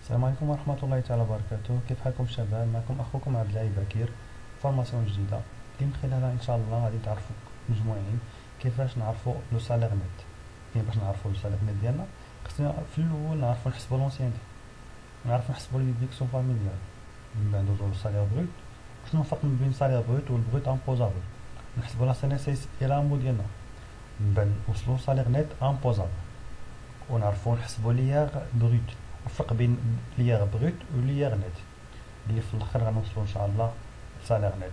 السلام عليكم ورحمة الله تعالى وبركاته. كيف حالكم شباب؟ معكم أخوكم عبد العلي بكير. فورماسيون جديدة اللي من خلالها إن شاء الله غادي تعرفوا مجموعين كيفاش نعرفوا لو سالير نت. يعني باش نعرفوا لو سالير نت ديالنا خصنا في الأول نعرفوا نحسبوا لونسيانتي، نعرفوا نحسبوا لي ديكسيون فاميليال، من بعد ندوزو للسالير بروت. شنو الفرق ما بين سالير بروت والبروت امبوزابل؟ نحسبوا لا سي إلى مو ديالنا، من بعد نوصلوا سالير نت امبوزابل ونعرفوا نحسبوا لياغ بروت. الفرق بين لياغ بروت ولياغ نت اللي في الاخر غنوصلوا ان شاء الله لسالير نت.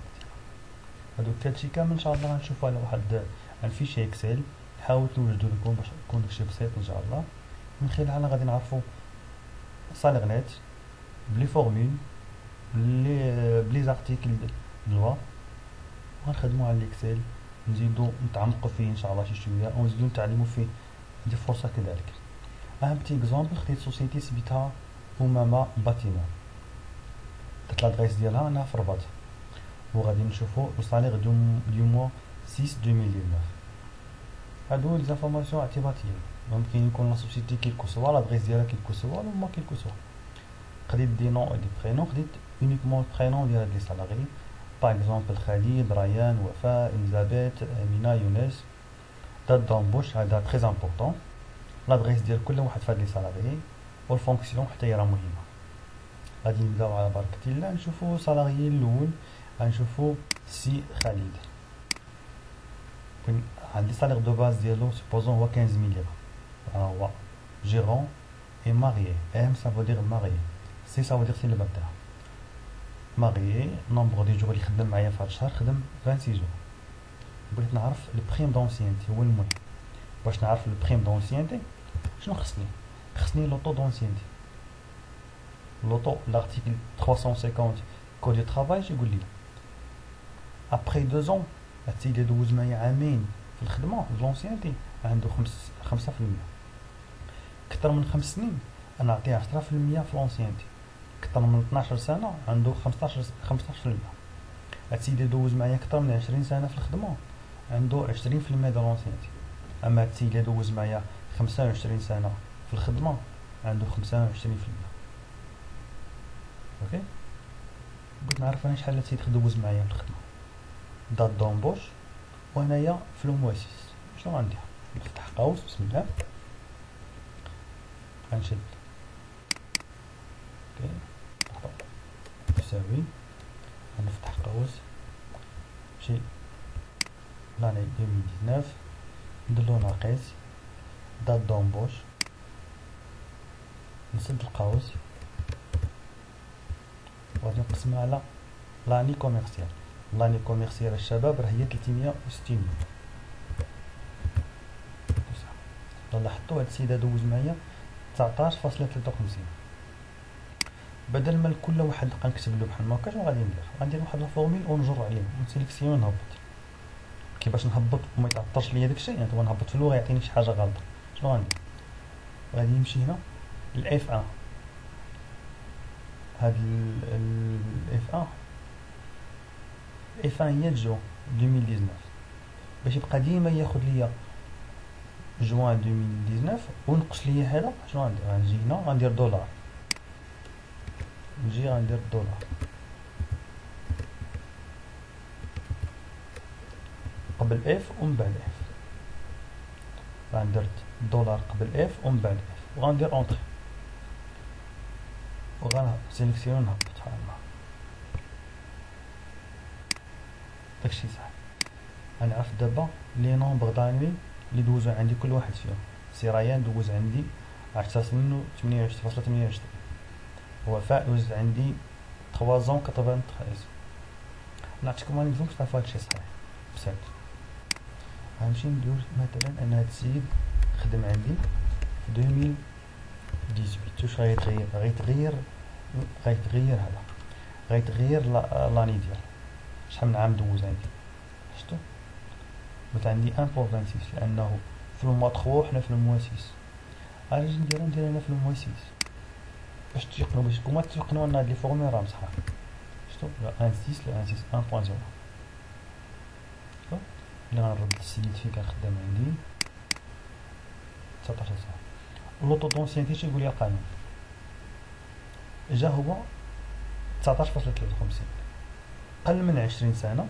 هادو هادشي كامل ان شاء الله غنشوفو على واحد الفيشي اكسل، نحاول نوجدو لكم باش يكون داكشي بسيط ان شاء الله. من خلالها غادي نعرفوا سالير نت بلي فورمول بلي زارتيكل دلوا، وغنخدمو على الاكسل، نزيدو نتعمقوا فيه ان شاء الله شي شويه ونزيدو نتعلموا فيه دي فرصه كذلك. اهم بتي اكزومبل خديت سوسيتي سميتها أمامة باتيمون، درت لادريس ديالها انا في الرباط، وغادي نشوفو لو سالير دو موا 6 2019. هادو لي زانفورماسيون اعتباطيين، ممكن يكون لا سوسيتي كيلكو سوا لادريس ديالها كيلكو سوا ولا ما كيلكو سوا. خديت دي نون و دي برينون، خديت اونيكمون البرينون ديال هاد لي سالاري، باغ اكزومبل خالد، ريان، وفاء، اليزابيث، امينه، يونس. دات دومبوش هذا تري امبورطون، لادريس ديال كل واحد فهاد لي سالاريي، والفونكسيون حتى هي راه مهمه. غادي نبداو على بركة الله نشوفو سالاريي الاول. غنشوفو سي خالد، عندي سالير دو باز ديالو سوبوزون هو 15000 ليرة. هو جيرون اي ماريي، ام سا فو دير ماريي، سي سا فو دير سيليباتير. ماريي نومبر دي جور اللي خدم معايا في هاد الشهر خدم 26 جور. بغيت نعرف البريم دونسيانتي، هو المهم. باش نعرف البريم دونسيانتي شنو خصني لوطو دونسيانتي. لوطو l'article 350 كود دو طرافاي يقول لي ابري 2 ans هادشي اللي دوز معايا عامين في الخدمه لونسيانتي عنده 5%. كثر من 5 سنين انا نعطيه 10% في لونسيانتي. كثر من 12 سنه عنده 15%. هادشي اللي دوز معايا كثر من 20 سنه في الخدمه عنده 20% ديال لونسيانتي. اما هادشي اللي دوز معايا 25 سنه في الخدمه عنده 25%. اوكي، بغيت نعرف انا شحال هادشي دوز معايا في الخدمه. دات دومبوش، وهنايا في المؤسس شنو غندير؟ نفتح قوس بسم الله، غنشد اوكي يساوي، غنفتح قوس شي لاني 2019 نديرلو ناقص دات دومبوش، نسد القوس وغادي نقسمها على لاني كوميرسيال. لاني كوميرسيال الشباب راه هي 360. لاحظتوا هاد السيده دوز معايا 19.53. بدل ما كل واحد نبقى نكتب له بحال هكا، شنو غادي ندير؟ غندير واحد لا فورميل ونجر عليه ونسيليكسيون ونهبط. كيفاش نهبط وما يتعطرش ليا داكشي؟ يعني هو نهبط في اللغه يعطيني شي حاجه غلطه. شنو غندير؟ غادي نمشي هنا الاف 1. هاد الاف 1 اف 1 هي جو 2019 باش يبقى ديما ياخذ ليا جوان 2019 ونقص ليا هذا. شنو غندير؟ غنجي هنا غندير دولار، نجي غندير دولار قبل اف ومن بعد اف. غندير دولار قبل اف ومن بعد اف وغندير اونطري وغنسيليكسيون نهبط بحال هكا. داكشي صح. غنعرف دابا لي نومبر دانوي اللي دوزو عندي كل واحد فيهم. سي ريان دوز عندي 10 منو 28.28، وفاء دوز عندي 3.93. نعطيكم ان اكزومبل تعرفوا هادشي صحيح بسيط. غنمشي ندير مثلا ان هاد السيد خدم عندي في 2018. واش غيتغير؟ غيتغير هذا، غيتغير لاني ديال شحال من عام دوز عندي. شفتو بغيت عندي 1.26 لانه في الموا 3 حنا في الموا 6. غادي ندير انا في الموا 6 باش تيقنوا، باش نتوما تيقنوا ان هاد لي فورمول راه صحاح. شفتو 1.6 ل 1.6 1.0. اللي غنرد السيد فين كان خدام عندي 19 سنه. لوطو دونسيانتي شنو يقول لي القانون؟ جا هو 19.53 قل من 20 سنة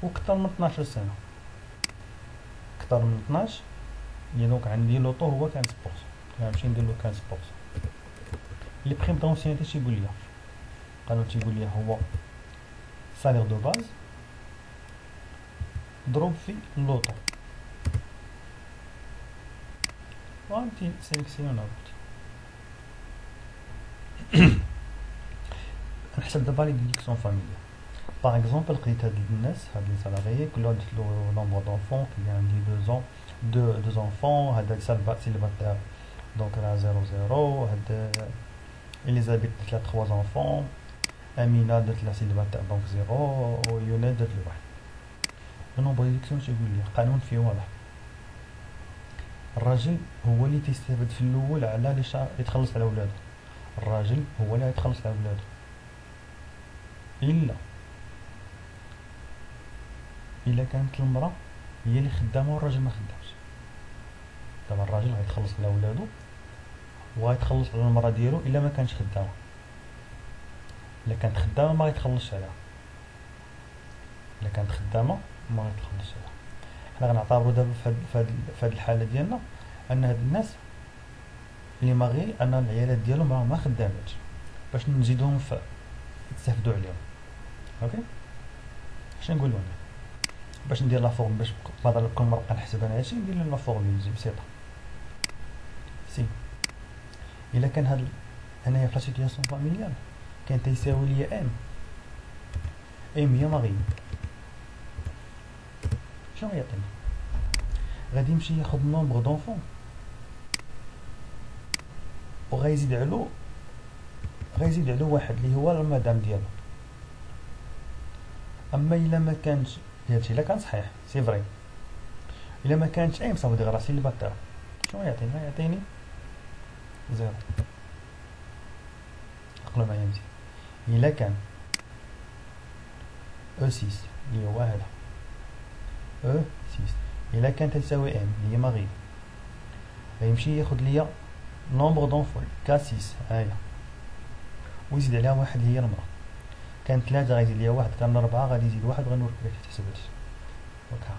وكثر من 12 سنة، كثر من 12. يعني دونك عندي لوطو هو 15%، غنمشي ندير له 15%. لي بريم دونسيانيتي تيقول لي القانون تيقول لي هو سالير دو باز ضروب في لوطو، وغنمشي سيليكسيون هابط. نحسب دابا لي ديديكسيون فاميليال. باغ اكزومبل لقيت هاد الناس، هاد لي سالاريي كل واحد درت له نومبر دونفون، كي عندي 2 زونفون، هذا سيلباتير دونك راه 0 هاد اليزابيث درت لها 3 زونفون، امينه درت لها سيلباتير دونك 0، ويونس درت له 1. النومبر ديديكسيون تيقول لي القانون فيه واضح، الراجل هو اللي تيستافد في الاول على لي يتخلص على ولادو، الراجل هو اللي يتخلص على ولادو، الا كانت المراه هي اللي خدامه والراجل ما خدامش. دابا الراجل غيتخلص على ولادو وغيتخلص على المراه ديالو الا ما كانش خدامه، الا كانت خدامه ما غيتخلصش عليها، الا كانت خدامه ما غيتخلصش عليها. حنا غنعتبروا دابا في هاد الحاله ديالنا ان هاد الناس اللي ماغي ان العيالات ديالهم راه ما خداماتش باش نزيدوهم يتستافدوا عليهم. اوكي شنو نقولوا هنا باش ندير لا فورم، باش بدل كل مره نحسب انا هادشي ندير لا فورم بسيطه. سي الا كان هاد هنايا في لا سيتياسيون فاميليال كان تيساوي ليا ام هي ماغي، شنو غيعطيني؟ غادي يمشي ياخد نومبر دونفون وغيزيد علو واحد اللي هو المدام ديالو. اما الا ما كانش هادشي، الا كان صحيح سي فري، الا ما كانش اي مصاوب ديال راسي اللي بطل شنو يعطيني 0. عقلوا معايا مزيان، الا كان او 6 اللي هو هذا او 6 الا كان تساوي ام اللي هي ماغي، غيمشي ياخد ليا نومبر دونفون كا 6 هاهي ويزيد عليها واحد هي المراه، كان 3 غيزيد ليا 1، كان 4 غادي يزيد 1، غنوريك كيفاش تحسب هادشي. هاكا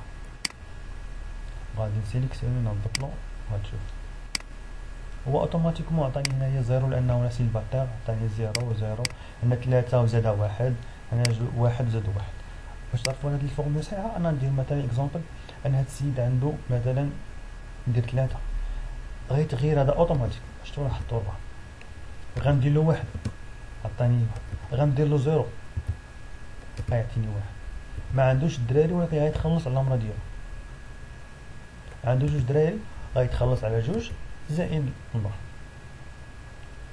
غادي نسيليكسيوني نهبط له وغتشوف هو اوتوماتيكمون عطاني هنايا 0 لانه انا سيلباتير، عطاني 0 هنا 3 وزاد 1، هنا 1 وزاد 1. باش تعرفوا هاد الفورمولا صحيحه انا ندير مثلا اكزومبل ان هاد السيد عنده مثلا ندير 3 غيتغير هذا اوتوماتيك. شفتوا نحطوا 4 غندير له 1 عطاني 1، غندير له 0 غيعطيني 1. ما عندوش الدراري ولكن غيتخلص على المرا ديالو، عنده 2 دراري غيتخلص على 2 زائد المرا.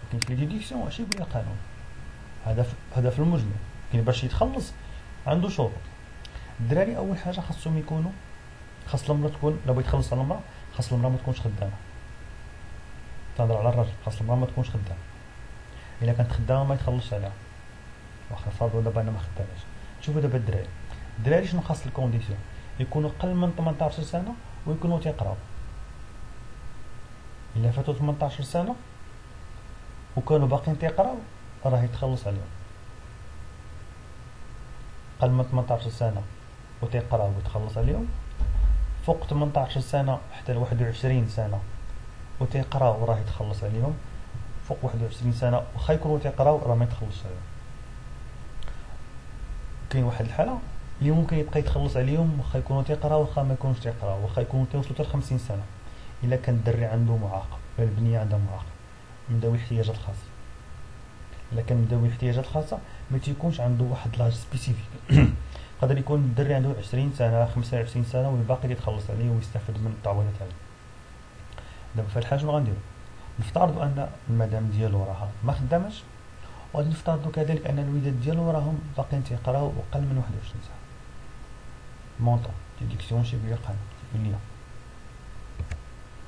لكن في ديديكسيون اش يقول القانون هذا في المجمل، كاين باش يتخلص عنده شروط. الدراري اول حاجه خاصهم يكونوا، خاص المرا تكون، لو بغيت تخلص على المرا خاص المرا ما تكونش خدامه. تهضر على الراجل خاص المرا ما تكونش خدامه، الا كانت خدامه ما يتخلصش عليها. واخا فرضوا دابا انا ما خداماش. شوفوا دابا الدراري شنو خاص الكونديسيون؟ يكونوا قل من 18 سنه ويكونوا تيقراو. الا فاتوا 18 سنه وكانوا باقيين تيقراو راه يتخلص عليهم. قل من 18 سنه وتيقراو ويتخلص عليهم، فوق 18 سنه حتى ل 21 سنه وتيقراو راه يتخلص عليهم، فوق 21 سنه واخا يكونوا تيقراو راه ما يتخلصش عليهم. كاين واحد الحاله اللي ممكن يبقى يتخلص عليهم واخا يكونوا تيقراو واخا ما يكونوش تيقراو، واخا يكونوا توصلوا حتى ل 50 سنه. الا كان الدري عنده معاقه ولا البنيه عندها معاقه مداوي الاحتياجات الخاصه، الا كان مداوي الاحتياجات الخاصه ما تيكونش عنده واحد لاج سبيسيفيك. يقدر يكون الدري عنده 20 سنه 25 سنه والباقي يتخلص عليه ويستافد من التعويضات هذه. دابا في الحاجه شنو غنديرو؟ نفترضوا ان المدام ديالو راها ما خداماش، وغادي نفترضوا كذلك ان الوليدات ديالو راهم باقيين تيقراو اقل من 21 سنه. مونطون ديديكسيون شي بلي قانون تقول لي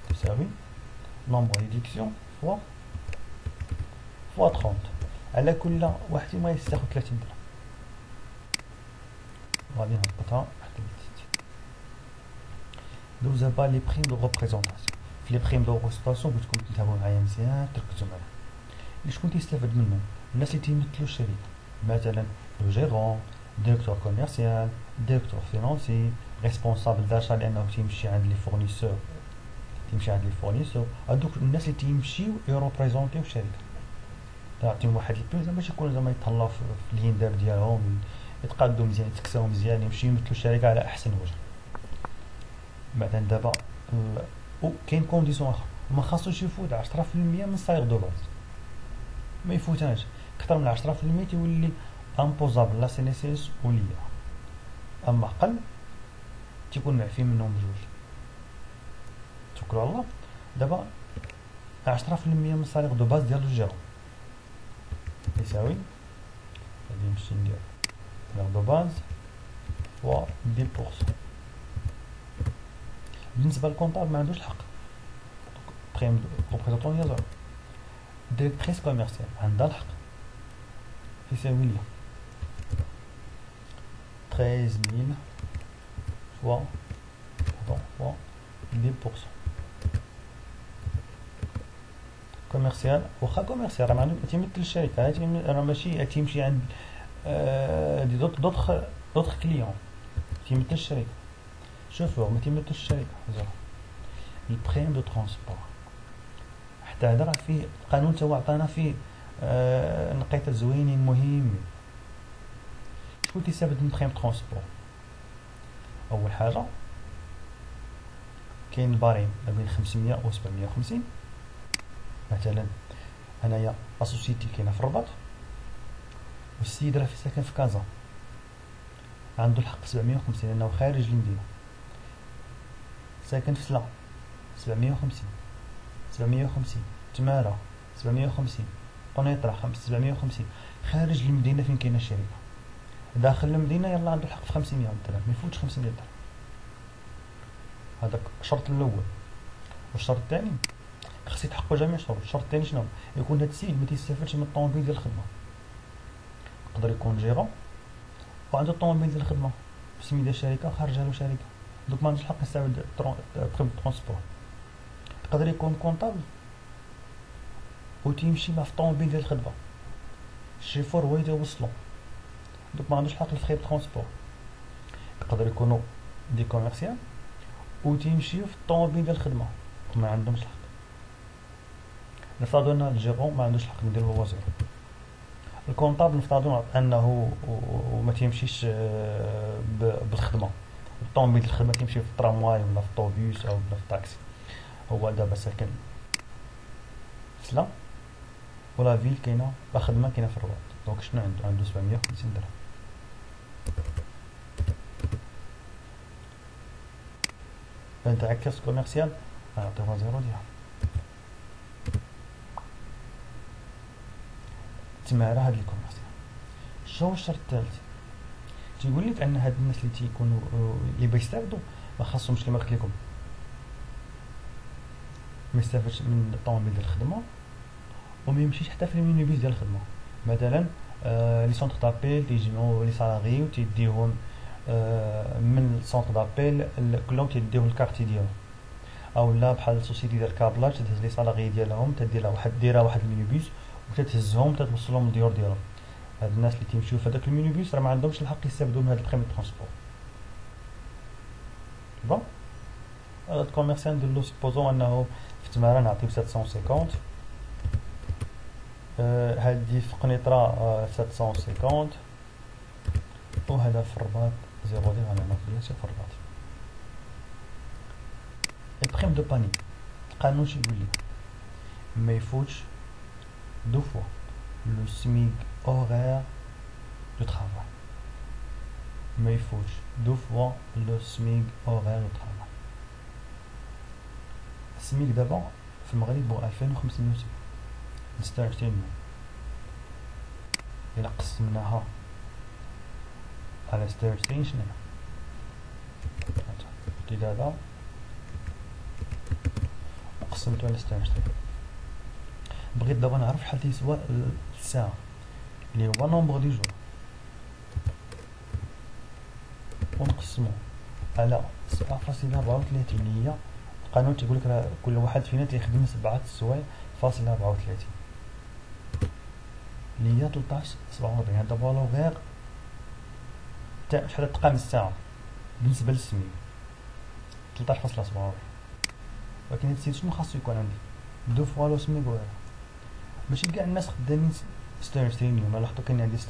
تساوي نومبر ديديكسيون فوا 30 على كل واحد فيما يستاخد 30 درهم. غادي نهبطها حتى ل 60. دوزا با لي بريم دو ريبريزونطاسيون. في لي بريم دو ريبريزونطاسيون بغيتكم تتابعوا معايا مزيان تركزوا معايا. شكون تيستافد منهم؟ الناس اللي تيمثلوا الشركه، مثلا لو جيرون، ديريكتور كوميرسيال، ديريكتور فينانسي، ريسبونسابل داشا لانه تيمشي عند لي فورنيسور، هادوك الناس اللي تيمشيو يروبريزونتيو الشركه، تعطيهم واحد البلوز باش يكونوا زعما يتهلاو في الهندار ديالهم، يتقادوا مزيان، يتكساو مزيان، يمشيو يمثلوا الشركه على احسن وجه. بعدا دابا كاين كونديسيون اخرى، ما خاصوش يفوت 10% من الصايغ دو باز، ما يفوتهاش. اكثر من 10% تيولي امبوزابل لا سي ان اس اس وليا، اما اقل تيكون معفي منهم بجوج. توكلوا على الله. دابا 10% من الصايغ دو باز ديال الجيرون يساوي، غادي نمشي ندير صايغ دو باز و 10%. بالنسبه للكونطابل ما عندوش الحق، بريم ريبريزونطون هي زيرو. ديريكتريس كوميرسيال عندها الحق، يساوي لي 13000 فوا 10%. كوميرسيال واخا كوميرسيال راه ما تيمثل الشركه، راه ماشي تيمشي عند دي دوطخ كليون، تيمثل الشركه. شوفوا ما تيمثلش الشركه زيرو. البريم دو ترونسبور حتى هذا راه فيه القانون تا هو عطانا فيه نقيطه زوينين مهمين. شكون تيستافد من بريم ترونسبور؟ اول حاجه كاين الباريم ما بين 500 و 750. مثلا انايا اسوسيتي كاينه في الرباط، والسيد راه ساكن في كازا، عنده الحق 750 لانه خارج المدينه. ساكن في سلا 750 تمارا 750 قنيطره 750. خارج المدينه فين كاينه الشركه، داخل المدينه يلا عنده الحق في 500 درهم، ما يفوتش 500 درهم. هذاك الشرط الاول. والشرط الثاني خاص يتحققوا جميع الشروط. الشرط الثاني شنو؟ يكون هاد السيد ما تيستافدش من الطوموبيل ديال الخدمه. يقدر يكون جيرون وعنده الطوموبيل ديال الخدمه في سميده شركه خارجها له شركه، دوك ما عندوش الحق يستافد بريم ترونسبور. يقدر يكون كونطابل وتيمشي مع في الطوموبيل ديال الخدمه، الشيفور هو يتوصلو، دوك ما عندوش الحق الفري ترونسبور. يقدر يكونوا دي كوميرسيال وتيمشيو في الطوموبيل ديال الخدمه، ما عندهمش الحق. نفترضوا ان الجيرون ما عندوش الحق نديرو هو زيرو. الكونطابل نفترضوا انه ما تيمشيش بالخدمه، الطوموبيل ديال الخدمه تيمشي في الترامواي ولا في الطوبيس او ولا في الطاكسي. هو دابا ساكن في سلا ولا فيل كاينه لا خدمه كاينه في الرباط، دونك شنو عنده 750 درهم. فانتعكس كوميرسيال غنعطيوها زيرو ديالها. تمارا هاد الكوميرسيال. شنو هو الشرط الثالث؟ تيقول لك ان هاد الناس اللي تيكونوا اللي بيستافدوا ما خاصهمش كما قلت لكم ما يستافدش من الطوموبيل ديال الخدمه، وما يمشيش حتى في المينيبيس ديال الخدمه. مثلا لي سونتر دابيل تيجمعوا لي سالاري وتيديوهم من السونتر دابيل كلهم تيديوهم الكارتي ديالهم، او لا بحال سوسيتي ديال الكابلاج تهز لي سالاري ديالهم ديرها واحد المينيبيس وتتهزهم تتوصلهم للديور ديالهم. هاد الناس اللي تيمشيو في هذاك المينيبيس راه ما عندهمش الحق يستافدوا من هاد البريم ترونسبور. بون هاد الكوميرسيال ندير له سيبوزون انه في تمارا نعطيو 750، هادي في قنيطره 750، وهذا في الرباط زيرو ديال غنعمل بلاصه في الرباط. البريم دو باني القانون شي يقول لي ما يفوتش دو فوا لو سميك horaire de travail. ما يفوتش دو فوا لو سميك horaire de travail. السميك دابا في المغرب هو 2526 يوم. إلا قسمناها على 26 شنو هي؟ هذا وقسمتو على 26. بغيت دابا نعرف شحال تيسوى الساعة اللي هو نومبر دي جور، ونقسمو على 7.34 اللي هي القانون تيقولك راه كل واحد فينا تيخدم 7 سوايع فاصلة 34. اللي هي 13.47. هذا فالوغير تاع شحال تقام الساعة بالنسبة للسميك 13.47. ولكن هاد السيد شنو خاصو يكون عندي؟ دو فوا لو سميك أوغير. ماشي كاع الناس خدامين 26 يوم. لاحظتو كاين عندي 26،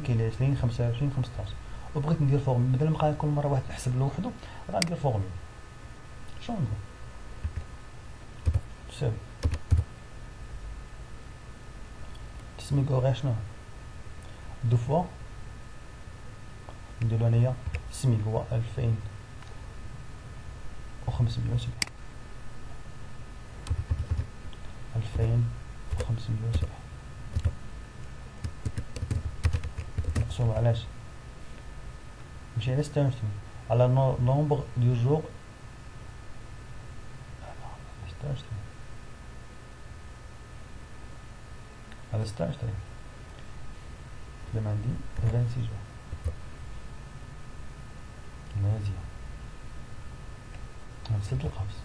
كاين 20، 25، 15. وبغيت ندير فورمول بدل ما كل مرة واحد يحسب لوحدو غندير فورمول. شنو ندير؟ تساوي السميك أوغير شنو دو فوا نديرو هنايا السميك هو 2570. 2570 مقسوم علاش؟ ماشي على 26 على نومبر ديال جور. 26 على 26 خدام عندي 26 جور. مزيان غنسد القوس.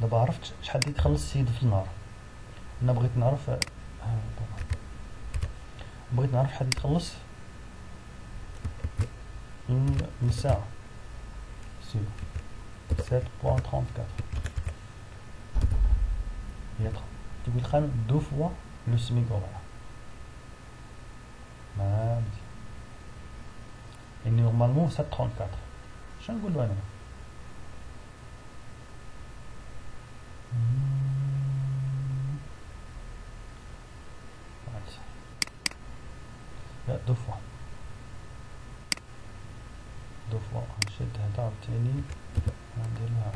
دابا عرفت شحال يتخلص السيد في النهار. انا بغيت نعرف شحال يتخلص من الساعة. سيدو 7.34 تقول خان دو فوا لو سميك أوغير. ما مزيان يعني نورمالمون 7.34. شنو نقولو انا؟ لا دو فوا نشد هدا عاوتاني نديرلها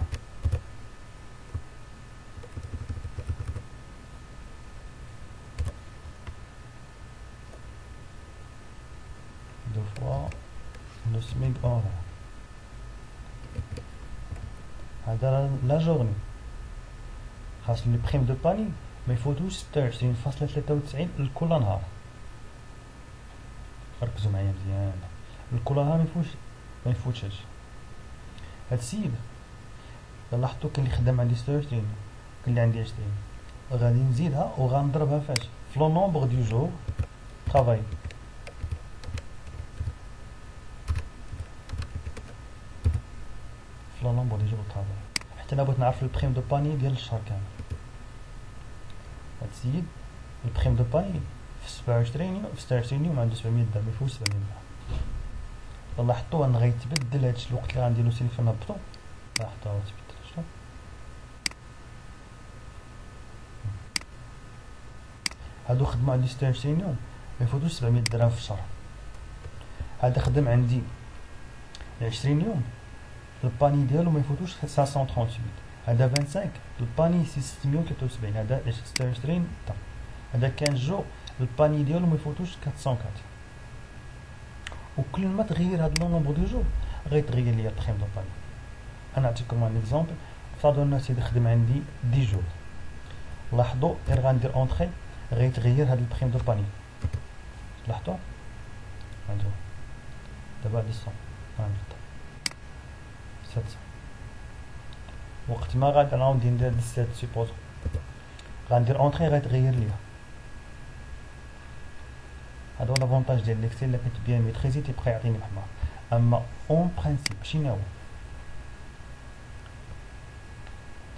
دو فوا لو سميك أوغير. هذا لا جورني. خاص لي بريم دو باني ما يفوتوش 26.93 لكل نهار. ركزوا معايا مزيان، لكل نهار ما يفوتش هادشي. هاد السيد لاحظتو كاين اللي خدام عندي 26، كاين اللي عندي 20. غادي نزيدها وغنضربها فاش في لو نومبر دو جور طرافاي. في لو نومبر دو جور طرافاي حتى انا بغيت نعرف البريم دو باني ديال الشهر كامل. هاد السيد البريم دو باني في 26 يوم عنده 700 درهم، ميفوتش 700 درهم. لاحظتو انا غيتبدل هادشي الوقت اللي غنديرو سيليكسيون نهبطو. لاحظتو غيتبدل شنو هادو خدمو عندي 26 يوم ميفوتوش 700 درهم في الشهر. هذا خدم عندي 20 يوم الباني ديالو ميفوتوش 538. هذا 25 الباني 673. هذا 26 هذا 15 جو الباني ديالو ميفوتوش 404. وكل ما تغير هاد لو نومبر دو جور غيتغير ليا البريم دو باني. انا نعطيكم ان اكزومبل. فرضوا ان سيدي خدم عندي 10 جور. لاحظوا غير غندير اونطري غيتغير هاد البريم دو باني. لاحظتوا هانتوما دابا 200 غنبدا 700. وقت ما غادي نعاود ندير 17 سيبوز غندير اونطري غيتغير ليا. هذا هو لافونتاج ديال ليكسيل. الا كنت بيان ميتريزي تيبقى يعطيني بحمار. اما اون برانسيب شنو هو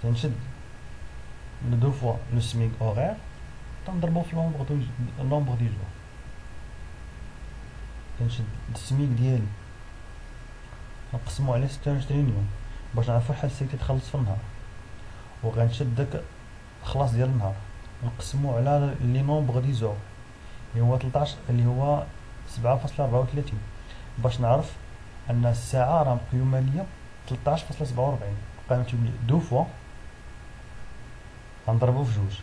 تنشد دو فوا لو سميك أوغير تنضربو في لومبر دي جور. تنشد السميك ديالي نقسمو على 26 يوم باش نعرفو شحال السيد تخلص في النهار. وغنشد داك الخلاص ديال النهار نقسمو على لي نومبر دي زور اللي هو 13 اللي هو 7.34 باش نعرف ان الساعه راه مقيومه ليا 13.47. بقى مكتوب لي دو فوا غنضربو في جوج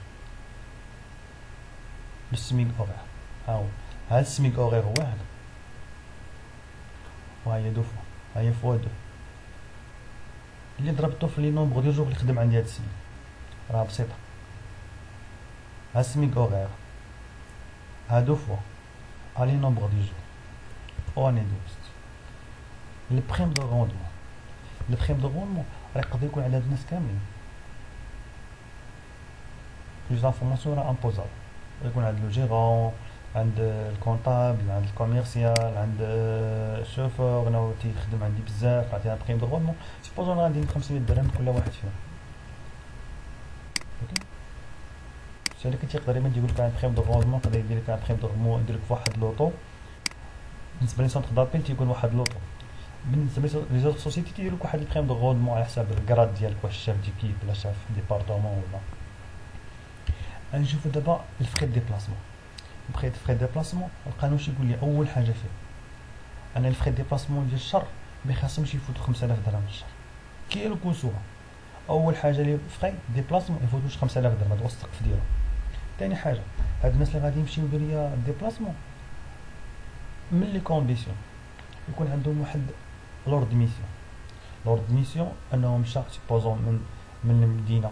بالسميك أوغير. ها هو هاد السميك أوغير هو هذا، وها هي دو فوا، ها هي فوا دو اللي ضربتو في لي نومبر ديال جوغ اللي خدم عندي هاد السميك. راه بسيطه. ها السميك أوغير ها دو فوا ها لي نومبر ديال جوغ و اني دوزت. لي بريم دو روندمون يقدر يكون عند هاد الناس كاملين جوج لافورماسيون راه امبوزابل، يكون عند لو جيرون، عند الكونطابل، عند الكوميرسيال، عند الشوفور، انا تيخدم عندي بزاف عطينا بريم دو غولمون، سيبوزو انا غندير 500 درهم كل واحد فيهم. الشركه اللي تيقدر يمد يقول لك عن بريم دو غولمون، يقدر يدير لك عن بريم دو غولمون، يدير لك فواحد لوطو. بالنسبه لي سونتر دابيل تيقول واحد لوطو، بالنسبه لي زوط سوسيتي تيدير لك واحد البريم دو غولمون على حساب الكراد ديالك، واش شاف ديكيب ولا شاف ديبارتمون ولا. نشوفو دابا الفري ديبلاسمون. الفري ديبلاسمون القانون شي يقول لي اول حاجه فيه انا الفري ديبلاسمون ديال الشهر ما خاصهمش يفوتوا 5000 درهم في الشهر كي الكوسوها. اول حاجه لي فري ديبلاسمون ما يفوتوش 5000 درهم، هذا هو السقف ديالو. ثاني حاجه هاد الناس اللي غادي يمشيو ليا ديبلاسمون من لي كونديسيون يكون عندهم واحد لورد ميسيون. لورد ميسيون انه مشى سيبوزون من المدينه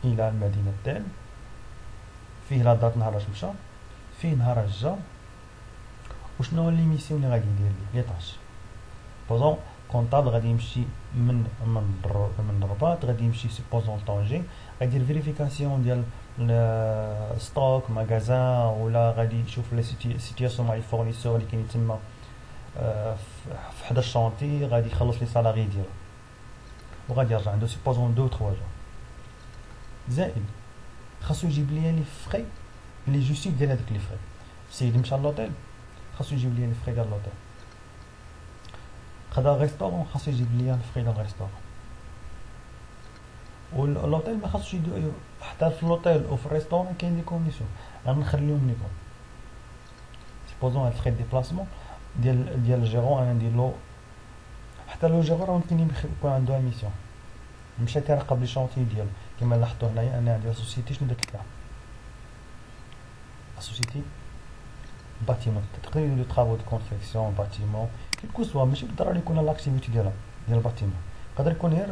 الى المدينه التالي، فيه لا دات نهار مشى، فيه نهار جا، وشنو هو لي ميسيون اللي غادي يدير لي طاش. بوزون كونطابل غادي يمشي من الرباط، غادي يمشي سيبوزون طونجي، غادي يدير فيريفيكاسيون ديال ستوك ماغازان، ولا غادي يشوف لي سيتياسيون مع لي فورنيسور اللي كاينين تما في حدا الشونتي، غادي يخلص لي سالاري ديالو وغادي يرجع عنده سيبوزون 2 3 جور. زائد خاصو يجيب لي لي فري لي جوستيف ديال هذيك لي فري. السيد مشى لوطيل خاصو يجيب لي لي فري ديال لوطيل، خدا ريستورون خاصو يجيب لي الفري ديال الريستورون، واللوطيل ما خاصوش يدير حتى في اللوطيل او في الريستورون كاين دي كونديسيون غنخليهم لكم. سيبوزون هاد الفري ديبلاسمون ديال الجيرون انا ندير له، حتى لو جيرون راه ممكن يكون عنده ميسيون مشى تيراقب لي شونتي ديالو. كما لاحظتوا هنايا انا عندي سوسيتي شنو درت لها، سوسيتي باتيمون تقدر يديروا طرافو دو كونستركسيون باتيمون كيلكو سوا، ماشي بالضروره يكون لاكتيفيتي ديال الباتيمون، يقدر يكون غير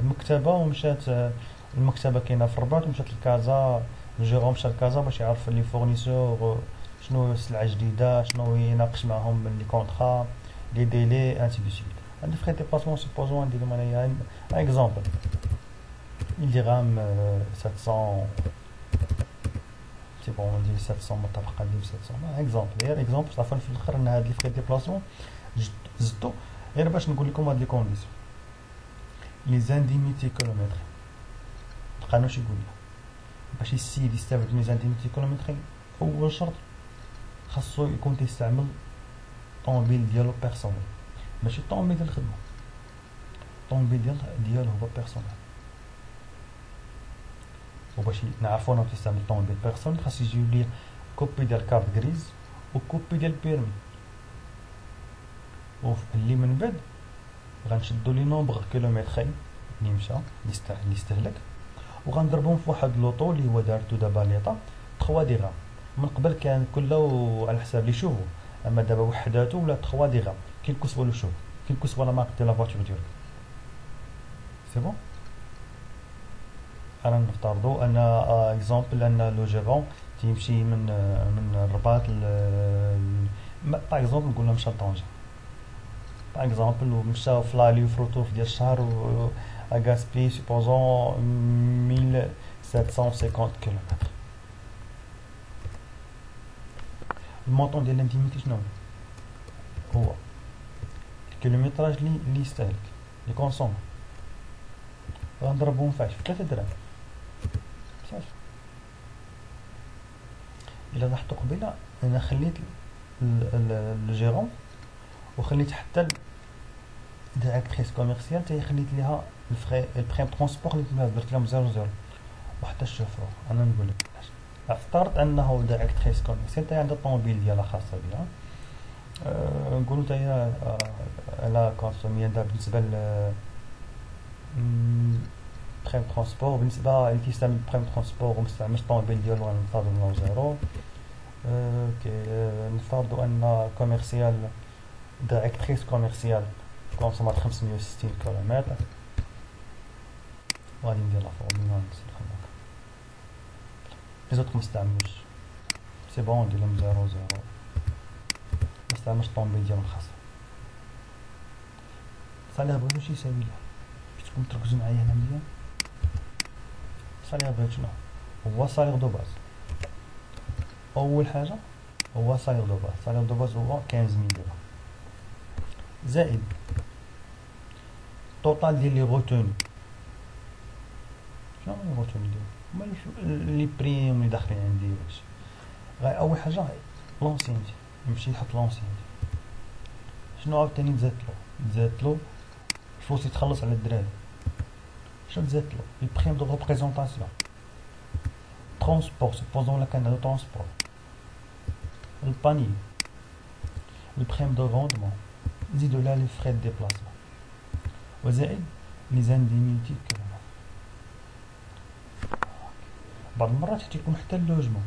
المكتبه ومشات المكتبه كاينه في الرباط ومشات لكازا، الجيرون مشى لكازا باش يعرف لي فورنيسور شنو السلعه جديده، شنو يناقش معاهم لي كونطرا لي ديلي انسي دو سيت. عندي فري ديبلاسمون سيبوزون ندير لهم انايا ان اكزومبل الدرهم 700 سي بون ندير 700 متفق ندير 700 اكزومبل، غير اكزومبل تعرفوا في الاخر ان هاد لي فري ديبلاسمون زدتو غير باش نقول لكم هاد لي كونديسيون. لي زانديميتي كيلومتري القانون شي يقول لنا باش السيد يستافد من لي زانديميتي كيلومتري اول شرط خاصو يكون تيستعمل طوموبيل ديالو بيرسونيل، ماشي طوموبيل ديال الخدمه، طوموبيل ديالو هو بيرسونيل. وباش نعرفو انه تيستعمل طوموبيل بيرسونيل خاص يجيو ليه كوبي ديال كارت غريز وكوبي ديال بيرمي، اللي من بعد غنشدو لي نومبر كيلومتري اللي مشى اللي استهلك وغنضربهم في واحد لوطو اللي هو دارتو دابا ليطا 3 درهم. من قبل كان كله على حساب لي شوفو، اما دابا وحداتو ولا 3 درهم كيلكو سوا لو شوف كيلكو سوا لا مارك ديال لا فواتور ديالك. سي بون انا نفترضوا ان اكزومبل ان لو جيرون تيمشي من الرباط باغ اكزومبل نقول لهم مشى لطونجي باغ اكزومبل ومشى في لالي فروتوف ديال الشهر و اغاسبي سيبوزون 1750 كيلومتر. المونطون ديال الانديميتي شنو هو الكيلومتراج اللي يستهلك لي كونسوم، غنضربهم في 3 دراهم صافي. الا لاحظتوا قبيله انا خليت الجيرون وخليت حتى ديريكتريس كوميرسيال حتى خليت ليها البريم ترونسبور اللي درت لهم 00 وحتى الشوفور. انا نقول لك افترض انه ديريكتريس كوميرسيال حتى عندها الطوموبيل ديالها خاصه بها، نقولوا حتى هي على كونسوميه بالنسبه ل بريم ترونسبور، بالنسبه اللي كيستعمل بريم ترونسبور ومستعملش الطوموبيل ديالو غنفترضوا انه زيرو. نفترضوا ان كوميرسيال ديريكتريس كوميرسيال كونسومات 560 كيلومتر، وغادي ندير لا فورمولا ونسلخ هكا. لي زوط مستعملوش سي بون ندير لهم 00 مستعملش الطوموبيل ديالهم الخاصه. الصالير بغيتو شي يساوي له شكون تركزوا معايا هنا مزيان. صالير بغيت شنو هو صالير دو باز؟ اول حاجه هو صالير دو باز. صالير دو باز هو 15000 درهم زائد توتال ديال لي غوتوني. شنو هما لي غوتوني ديالو؟ هما لي بريم لي داخلين عندي داكشي. غير اول حاجه لونسينتي يمشي يحط لونسينتي. شنو عاوتاني تزادلو الفلوس يتخلص على الدراري. شنو تزادلو؟ البريم دو ريبريزونطاسيون، ترونسبور سبوزون لا كان هذا ترونسبور، الباني، البريم دو روندمون، نزيدو لها لي فري دو ديبلاسمون، وزائد لي زانديميتي كامل. بعض المرات حتى يكون حتى اللوجمون.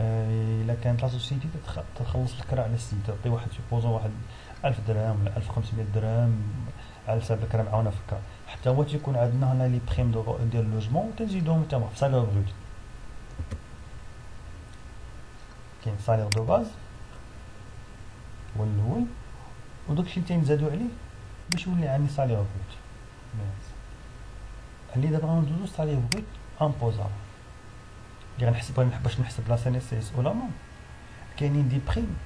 الا كانت لا سوسيتي تخلص لك راه على السيت، تعطي واحد سيبوزون واحد 1000 درهم ولا 1500 درهم على حساب لك راه معاونا فكا. حتى هو تيكون عندنا هنا لي بريم ديال اللوجمون تنزيدوهم حتى في صالير بروت. كاين صالير دو باز هو الاول، وداكشي اللي تنزادو عليه باش يولي عندي صالير بروت. اللي دابا غندوزو صالير بروت امبوزابل اللي غنحسب باش نحسب لا سي ان اس اس ولا مون. كاينين دي بريم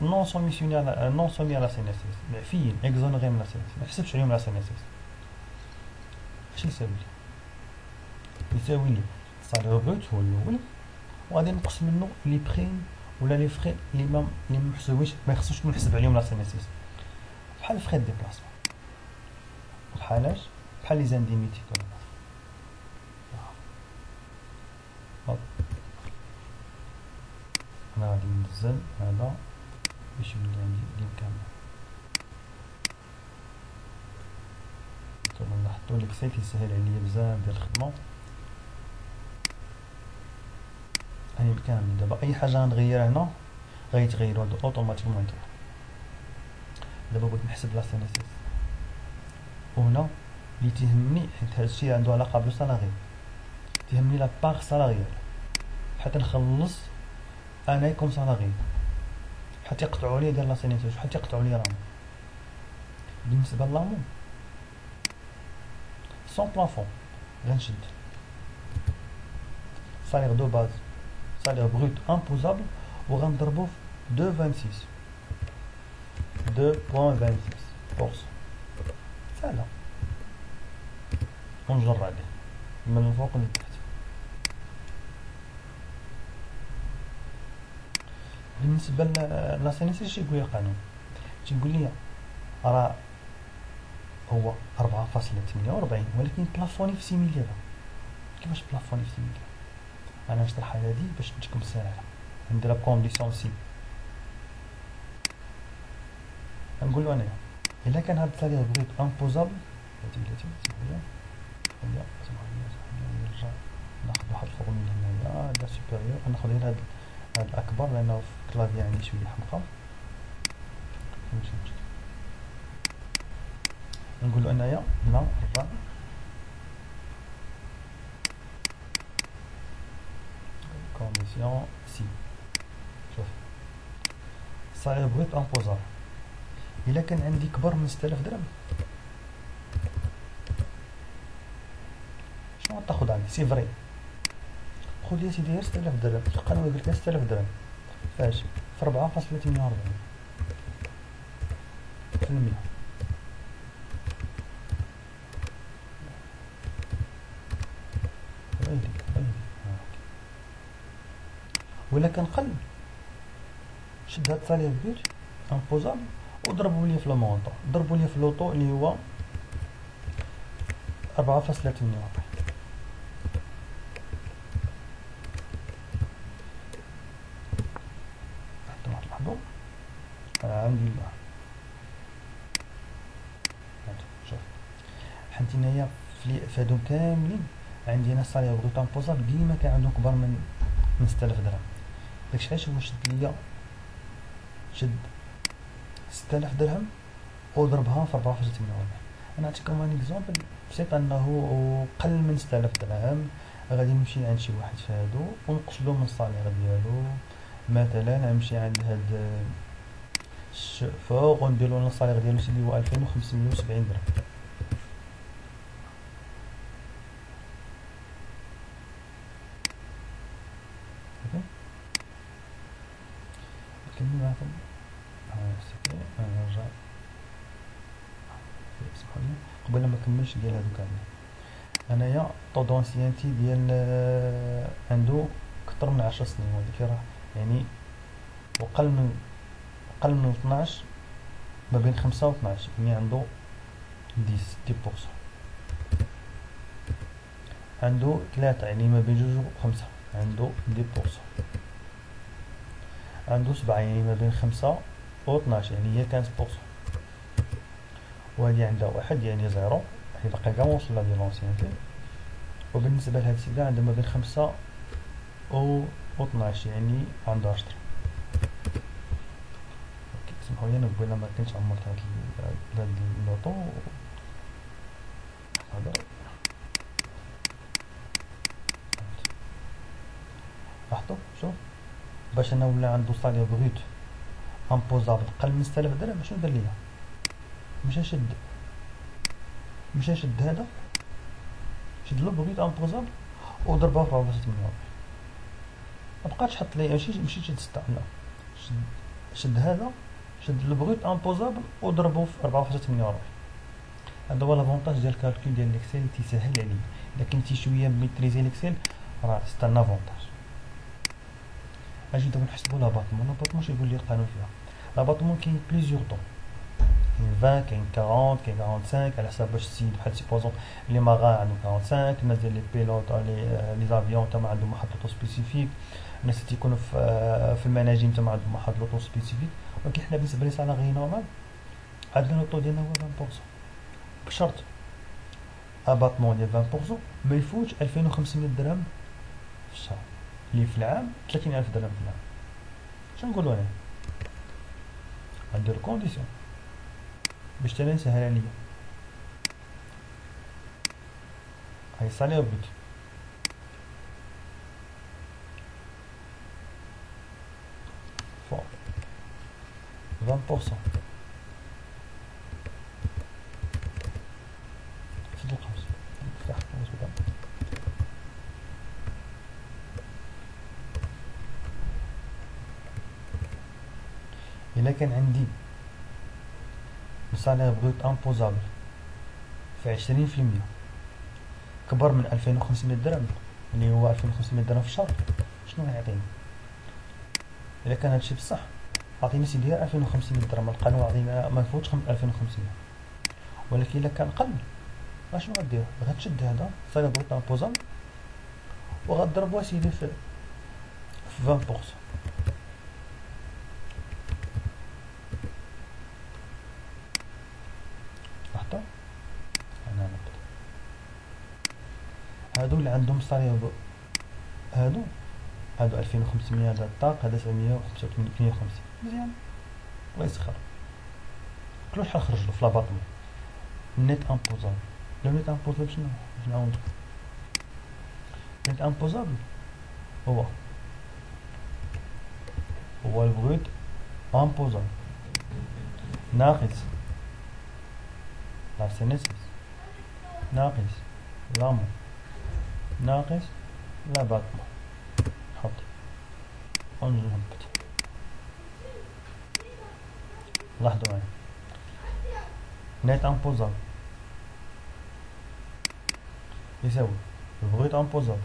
نون سوميسيوني على سي ان اس اس، معفيين اكزونيغي من لا سي ان اس، ما نحسبش عليهم لا سي ان اس اس. اش يساوي لي؟ يساوي لي صالير بروت هو الاول، وغادي نقص منه لي بريم ولا لي فري اللي ما محسوبينش، ما خصوش نحسب عليهم لا سي ان اس اس، بحال فري دي بلاسمون، بحال لي زانديميتي كامل. انا غادي ننزل هذا باش يولي عندي لين كامل. نتوما نحطو ليكسيل كيسهل عليا بزاف ديال الخدمه. هاني بالكامل دابا اي حاجه غنغيرها هنا غيتغيروا هادو اوتوماتيكمون. دابا بغيت نحسب لا سي ان اس اس، وهنا اللي تيهمني حيت هادشي عنده علاقه بلو سالاري، تيهمني لا باغ سالاريال حتى نخلص انا كوم سالاري، حتى يقطعوا لي ديال لا سي ان اس اس، حتى يقطعوا لي رامون. بالنسبه للامون سون بلافون غنشد صالير دو باز صالير بروت امبوزابل وغنضربو في 2.26 سهله، ونجر عليه من الفوق للتحت. بالنسبه لا سي ان اس اس يقول لي قانون، تيقول لي راه هو 4.48 ولكن بلافوني في 6000 درهم. كيفاش بلافوني في 6000 درهم؟ انا نشرحها هادي باش تجيكم ساهله. نديرها بكونديسيون سي. نقول له انايا الا كان هاد الصالير بغيت امبوزابل نرجع ناخذ واحد الفورميل هنايا دا سوبيريور، ناخذ غير هاد الاكبر لانه في الكلافي عندي شويه حمقى. نقول له انايا لا رجع كونديسيون سي. شوف صالير بغيت امبوزابل الا كان عندي كبر من 6000 درهم شنو غتاخد عندي؟ سي فري خذ يا سيدي غير 6000 درهم. القانون قلت لك 6000 درهم فاش في 4.48 في المية. ولا كان قل شد هاد صالير بروت امبوزابل وضربوا لي في المونطو، ضربوا لي في لوطو اللي هو 4.48. لاحظوا انا عندي شوف حنت هنايا في هادو كاملين عندي انا صالير بروت امبوزابل ديما كان عندهم كبر من 6000 درهم. داكشي علاش هو شد ليا شد 6000 درهم وضربها في 4.48. انا نعطيكم ان اكزومبل بسيط انه قل من 6000 درهم. غادي نمشي عند شي واحد في هادو ونقص له من الصالير ديالو. مثلا نمشي عند هاد فوق ونديرو لنا الصالير ديالو اللي هو 2570 درهم. نكمل معكم. نرجع اسمحوا لي قبل ما نكملش ديال هادو كاملين. انايا طو دونسيانتي ديال عنده كتر من 10 سنين، ولكن راه يعني وقل من 12، ما بين 5 و 12، يعني عنده 10%. عنده 3 يعني ما بين 2 و 5، عنده 10%. عنده 7 يعني ما بين 5 و 12، يعني هي 15%. وهادي عندها 1 يعني 0، هي باقا كاع موصلة ديال لونسيانتي. وبالنسبة لهاد السيدة عندها ما بين 5 و 12، يعني عنده 10. سمحوا لي انا قبيله ما كنتش عمرت هاد اللوطو هذا. لاحظتوا شوف، باش انا ولا عنده صالير بغيت امبوزابل قل من 6000 درهم، شنو دار ليا؟ مشى شد هذا، شد له بغيت امبوزابل وضربها في 4.8. ما بقاش حط لي ماشي شد 6، لا شد هذا، شد البغيت امبوزابل وضربو في 4.48. هذا هو لافونتاج ديال الكالكول ديال الاكسل، تيسهل عليا. الا كنتي شويه ميتريزي الاكسل راه سي ان افونتاج. اجي دابا نحسبو لاباطمون اش يقول لي القانون فيها. لاباطمون كاين بليزيور طون، كاين 20 كاين 40 كاين 45 على حساب باش السيد بحال سيبوزون لي ماغا عندهم 45، الناس ديال لي بيلوت لي زافيون تما عندهم واحد لوطو سبيسيفيك، الناس اللي تيكونوا في المناجم تما عندهم واحد لوطو سبيسيفيك. ولكن حنا بالنسبه لي صالاري نورمال عندنا لوطو ديالنا هو 20%، بشرط اباطمون ديال 20% ما يفوتش 2500 درهم في الشهر، اللي في العام 30000 درهم في العام. شنو نقولوا هنا؟ غنديرو كونديسيون باش تاني نسهل عليا. هاي صالير بروت فوق 20% في القوس. نفتح القوس بدا. إلا كان عندي صالير بروت امبوزابل في 20% كبر من 2500 درهم، اللي هو 2500 درهم في الشهر، شنو غيعطيني؟ إلا كان هادشي بصح عطيني سيدي غير 2500 درهم، القانون عطينا ما يفوتش 2500. ولكن إلا كان قل اشنو غدير؟ غتشد هذا صالير بروت امبوزابل وغضربو سيدي في 20%. لاحظتوا انا نقطة هادو اللي عندهم صالير هادو 2500، هذا الطاق هذا 758 مزيان الله يسخر. كلشي شحال خرجلو في لاباطمون نيت امبوزابل. لو نيت امبوزابل شنو نعاودو؟ نيت امبوزابل هو البروت امبوزابل ناقص لا سينيسيس ناقص لامون ناقص لاباطمون. حط ونهبط. لاحظوا معايا نيت امبوزابل يساوي البغيت امبوزابل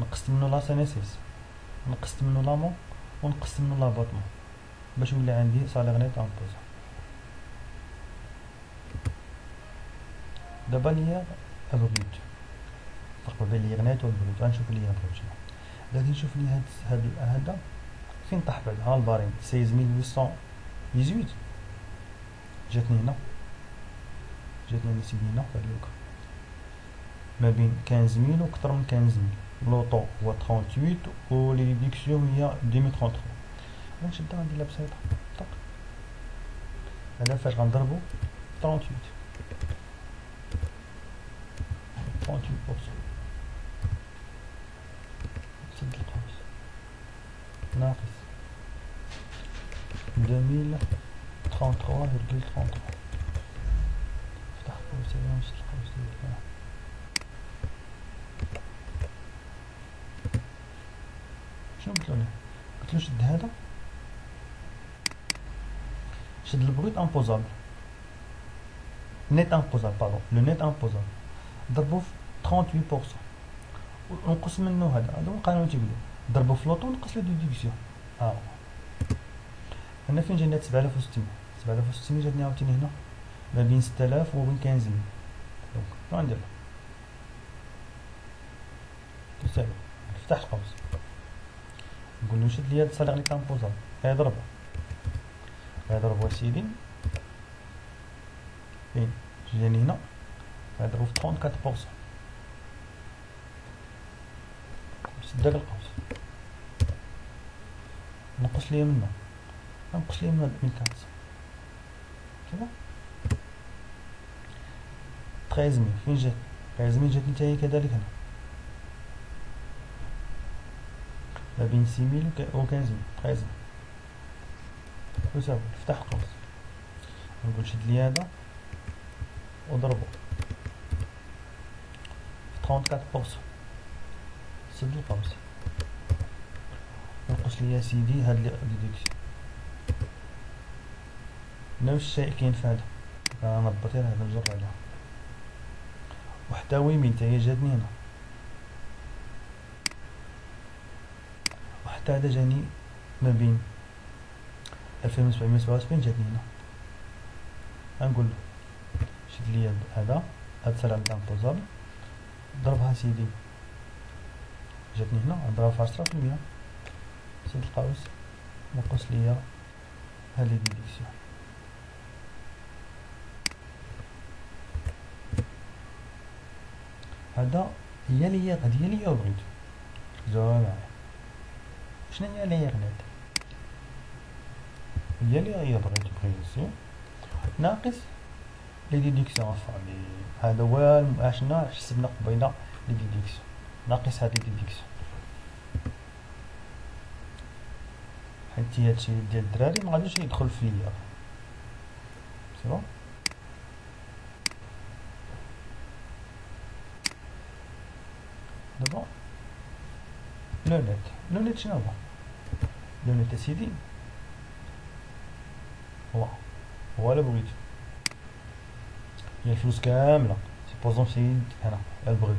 نقصت منه لا سينيسيس نقصت منه لامون ونقصت منه لاباطمون باش يولي عندي صالير نيت امبوزابل. دابا ليا البغيت فرق بين لي غنيت والبغيت، غنشوف ليا البغيت شنو. غادي نشوف لي هذا فين طاح بعد. ها البارين 16818 جاتني هنا سيدي هنا في هاد اللوكا ما بين 15000 وكثر من 15000. لوطو هو 38 و لي ريديكسيون هي 2033. غنشدها غندير لها بسيطة طق. هذا فاش غنضربو 38 سد القوس ناقص 2033. 33,33. نفتح قوس نفس القوس ديالها. شنو قلتلو انا؟ قلتلو شد هذا، شد البروت امبوزابل، نيت امبوزابل باردون، لو نيت امبوزابل ضربو في 38%، ونقص منه هذا القانون تيقولو ضربو في لوطو ونقص لي ديديكسيون. هنا فين جاني 7600، 7600 جاتني عاوتاني هنا ما بين 6000 وما بين 15000. دونك شنو غندير؟ تساوي نفتح القوس نقول له شد لي هاد الصالير لي كامبوزابل، غيضربو اسيدي فين جاني هنا، غيضربو في 34%. سد داك القوس، نقص ليا منه، نقص ليا من 1015 كذا. 13000 فين جات؟ 13000 جاتني حتى هي كذلك هنا ما بين 6000 و 15000. 13000 يساوي نفتح القوس نقول شد لي هذا وضربو في 34%. سد القوس نقص لي سيدي هاد لي ديديكسيون. نفس الشيء كاين في هذا، نضبط غير هذا نجر عليها، وحتى ويمين تا هي جاتني هنا، وحتى هذا جاني ما بين 2777 جاتني هنا. غنقول له شد لي هذا السلام امبوزابل، ضربها سيدي جاتني هنا، نضربها في 10%. سد القوس نقص ليا هاد لي ديديكسيون. هذا هي ليا بغيتو زوين معايا. شنو هي ليا غنات؟ هي ليا بغيتو بريسيون ناقص لي ديديكسيون افامي. هذا هو عشنا حسبنا قبيله لي ديديكسيون، ناقص هاد لي ديديكسيون. حيت هادشي ديال الدراري مغاديش يدخل في ليا سي بون. دابا لو نيت شنو هو؟ لو نيت اسيدي هو اللي بغيتو، هي الفلوس كامله سيبوزون سيد هنا البغيت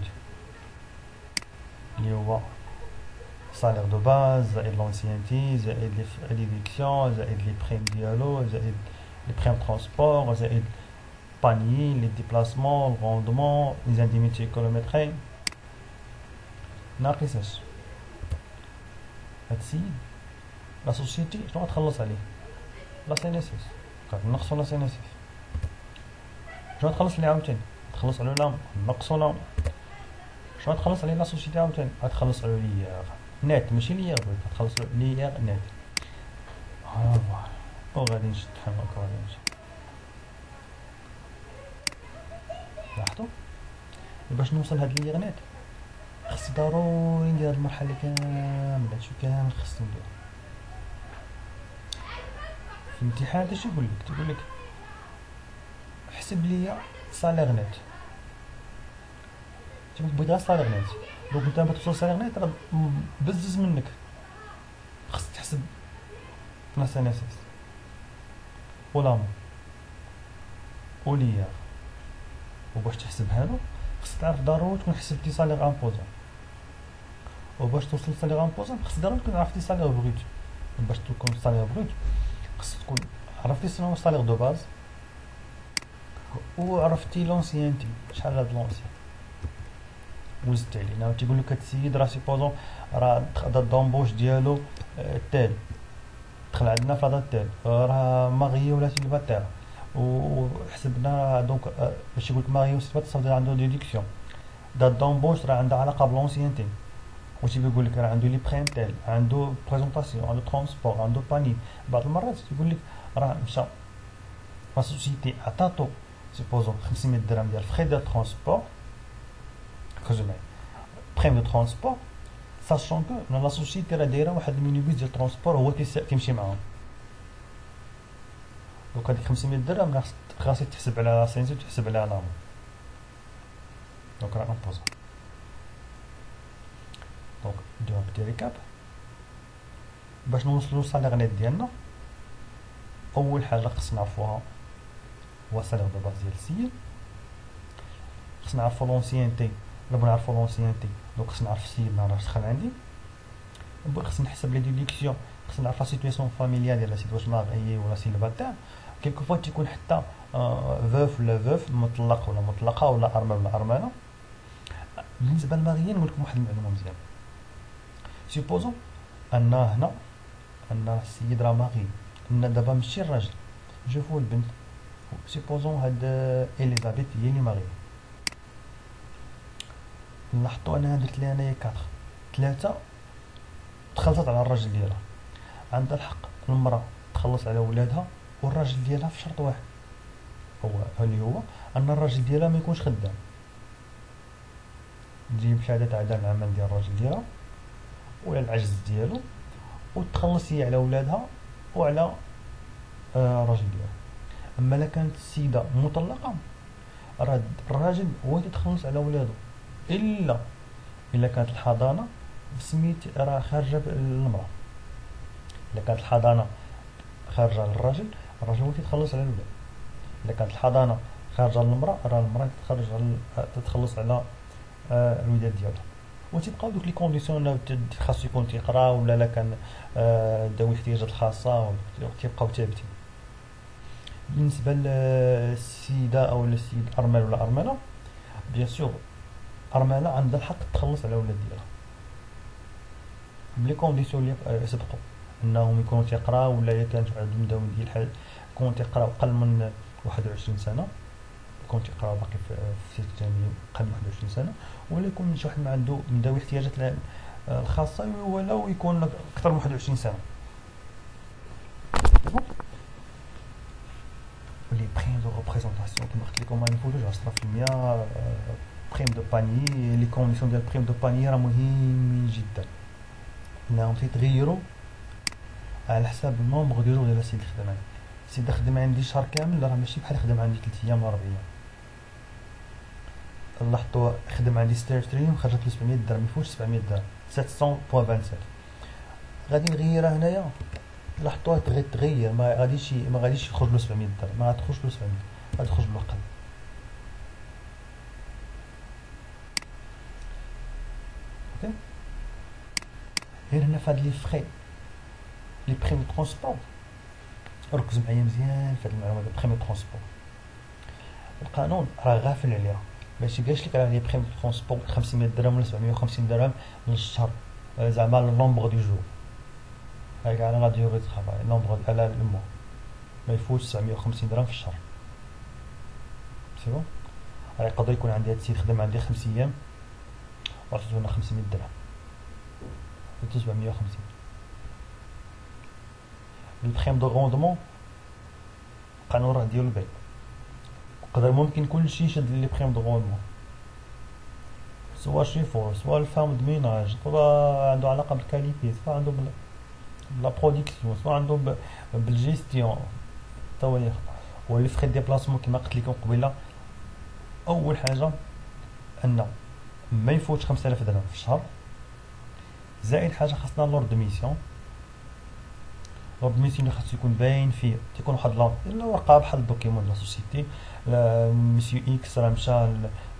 اللي هو صالير دو باز زائد لونسيانتي زائد لي ديديكسيون زائد لي بريم ديالو زائد لي بريم ترونسبور زائد باني لي ديبلاسمون الروندمون لي زانديميتي كيلومترين ناقص اش؟ هاد السيد لا سوسيتي شنو غتخلص عليه؟ لا سينيسيس كنقصو لا سينيسيس. شنو غتخلص عليه عاوتاني؟ تخلص على لا نقصو لا. شنو غتخلص عليه لا سوسيتي عاوتاني؟ غتخلص على ليا نت ماشي ليا بغيت غتخلص على ليا نت. فوالا وغادي نشد حماك وغادي نمشي. لاحظتو باش نوصل هاد ليا نت خص ضروري ندير هاد المرحله كامله، هادشي كامل خصني ندير. في الامتحان اش يقول لك؟ تيقول لك حسب ليا صالير نت، تيقول لك بغيت غير صالير نت. دونك نتا باش توصل صالير نت راه بزز منك، خصك تحسب لا سينيسيس ولامون وليا. وباش تحسب هادو خصك تعرف ضروري تكون حسبتي صالير امبوزون، وباش توصل صالير امبوزون خصك ضروري تكون عرفتي صالير بروت. باش تكون صالير بروت خصك تكون عرفتي شنو هو صالير دو باز وعرفتي لونسيانتي شحال هاد لونسيان وزدت علينا. تيقول لك هاد السيد راه سيبوزون راه دات دومبوش ديالو تال دخل عندنا في هذا التال راه ماغيي ولا سيلفاتير وحسبنا دونك باش يقول لك ماغيي وسيلفاتير صافي عنده ديديكسيون. دات دومبوش راه عندها علاقه بلونسيانتي. واش بيقول لك راه عنده لي برينتيل عنده بريزونطاسيون عنده ترونسبور عنده باني. بعض المرات يقول لك راه مشى لا سوسيتي عطاتو سيبوزون 500 درهم ديال فخي ديال ترونسبور خرج معايا بريم دو ترونسبور ساشون كو لا سوسيتي راه دايره واحد المينيبوس ديال ترونسبور هو تيمشي معاهم. دونك هاديك 500 درهم خاصك تحسب على لاسينسي وتحسب على لامون. دونك راه امبوزون. دونك نديرو بتي ريكاب باش نوصلو للصالير نيت ديالنا. اول حاجه خصنا نعرفوها هو الصالير دو باز ديال السيد. خصنا نعرفو لونسيانتي. الا بغينا نعرفو لونسيانتي دونك خصنا نعرف سيدنا راه دخل عندي. خصنا نحسب لي ديديكسيون. خصنا نعرف لا سيتوياسيون فاميليال ديال السيد واش ماريي ولا سيلباتير. كيلكو فوا تيكون حتى فوف ولا فوف، مطلق ولا مطلقه ولا ارمل ولا ارمله. بالنسبه للماريين نقول لكم واحد المعلومه مزيان. سيبوزون ان هنا ان السيد راه ماري، ان دابا ماشي الراجل، نشوفوا البنت. سيبوزون هاد اليزابيث هي اللي ماري. لاحظتوا انا درت لها انايا 4 3 تخلصت على الراجل ديالها. عندها الحق المراه تخلص على ولادها والراجل ديالها في شرط واحد، هو اللي هو ان الراجل ديالها ما يكونش خدام. تجيب شهاده عدم العمل ديال الراجل ديالها ولا العجز ديالو وتخلص هي على ولادها وعلى الراجل ديالها. اما الا كانت السيده مطلقه راه الراجل هو يتخلص على ولادو، الا كانت الحضانه سميت راه خارجه للمراه. الا كانت الحضانه خارجه للراجل الراجل هو يتخلص على الولاد. الا كانت الحضانه خارجه للمراه راه المراه تتخلص على الولاد ديالها. وتبقاو دوك لي كونديسيون خاصو يكون تيقرا ولا لا كان ذوي الاحتياجات الخاصه تيبقاو ثابتين. بالنسبه للسيده او السيد ارمل ولا ارمله، بيان سور ارمله عندها الحق تخلص على ولاد ديالها بلي كونديسيون اللي سبقوا، انهم يكونوا تيقراو ولا الا كانت عندهم ذوي ديال الحال يكونوا تيقراو اقل من 21 سنه، يكون تيقراو باقي في الثانويه اقل من 21 سنه، ولا يكون شي واحد ما عنده من ذوي الاحتياجات الخاصه ولا يكون اكثر من 21 سنه. ولي بريم دو ريبريزونطاسيون كما قلت لكم راني نفوتو 10%. بريم دو باني، لي كونديسيون ديال بريم دو باني راه مهمين جدا، انهم تيتغيروا على حساب النومبر ديال جور ديال السيد اللي خدام عندي. السيد خدم عندي شهر كامل راه ماشي بحال خدم عندي 3 ايام ولا 4 ايام. لاحظتوا خدم عندي 26 يوم خرجت له 700 درهم، ميفوتش 700 درهم، 700.27. غادي نغيرها هنايا، لاحظتوها تغير ما غاديش يخرج له 700 درهم، ما غتخرجش له 700، غادي تخرج له اقل. اوكي غير هنا فهاد لي فخي لي بريم دو ترونسبور ركز معايا مزيان في هاد المعلومه ديال بريم دو ترونسبور. القانون راه غافل عليها، باش يقاش لك على لي بريم دو ترونسبور 500 درهم ولا 750 درهم للشهر، زعما النومبر دو جور، هاك على لا ديوغي دو طرافاي، النومبر على الموا ما يفوتش 750 درهم في الشهر. سي بون. راه يقدر يكون عندي هاد السيد خدم عندي 5 ايام وعطيتو لنا 500 درهم، عطيتو 750. البريم دو روندمون القانون راه ديالو باين، يقدر ممكن كلشي يشد لي بريم دو روندمون، سوا شيفور سوا الفام دو ميناج، سوا عنده علاقه بالكاليتي، سوا عنده بلا برودكسيون، سوا عنده بالجيستيون، حتى هو ياخد. ولي فخي ديبلاسمون كما قلت لكم قبيله، اول حاجه ان ما يفوتش 5000 درهم في الشهر، زائد حاجه خاصنا لور دو ميسيون. لور دو ميسيون خاصو يكون باين فيه، تيكون واحد الورقه بحال الدوكيمون ديال لا سوسيتي، مسيو اكس راه مشى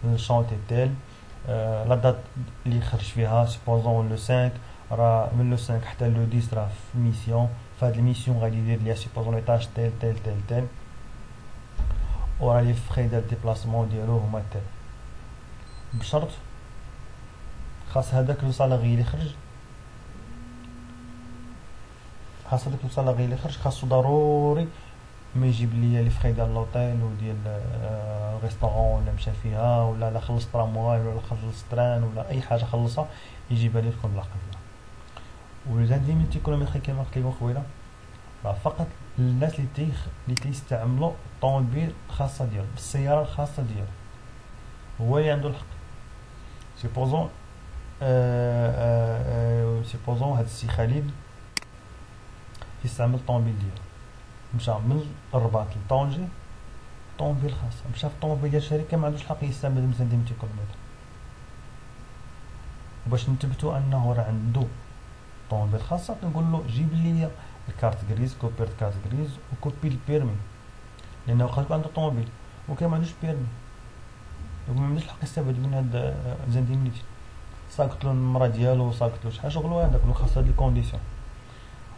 للشونتي تيل، لا دات اللي خرج فيها سيبوزون لو 5، راه من لو 5 حتى لو 10 راه في ميسيون، فهاد الميسيون غادي يدير ليها سيبوزون لي طاج تيل تيل تيل تيل، وراه لي فخي ديال الديبلاسمون ديالو هما تيل، بشرط خاص هذاك لو سالاري اللي خرج، خاص هذاك لو سالاري اللي خرج خاصو ضروري ما يجيب لي لي فخي ديال لوطيل وديال الريستورون ولا مشى فيها ولا خلص طرامواي ولا خلص تران ولا اي حاجه خلصها يجيبها لي تكون لاقا فيها. والزانديمين تيكونومتري كما قلت لكم قبيله راه فقط للناس اللي تيستعملوا الطوموبيل الخاصه ديالو بالسياره الخاصه ديالو، هو اللي عنده الحق. سيبوزون سيبوزون هاد السي خالد يستعمل الطوموبيل ديالو، مشى من الرباط لطونجي طوموبيل خاصة، مشى في الطوموبيل ديال الشركة ما عندوش الحق يستعمل 200 كيلومتر. وباش نثبتو انه راه عنده طوموبيل خاصة كنقول له جيب لي الكارت غريز، كوبي الكارت غريز وكوبي البيرمي، لانه قد يكون عنده طوموبيل وكان ما عندوش بيرمي، ما عندوش الحق يستافد من هاد زاندينيتي. ساقطلو المرا ديالو، ساقطلو شحال شغلو هذاك، خاص هاد الكونديسيون.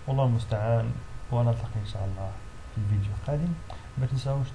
والله المستعان، ونلتقي ان شاء الله في الفيديو القادم. ما تنساوش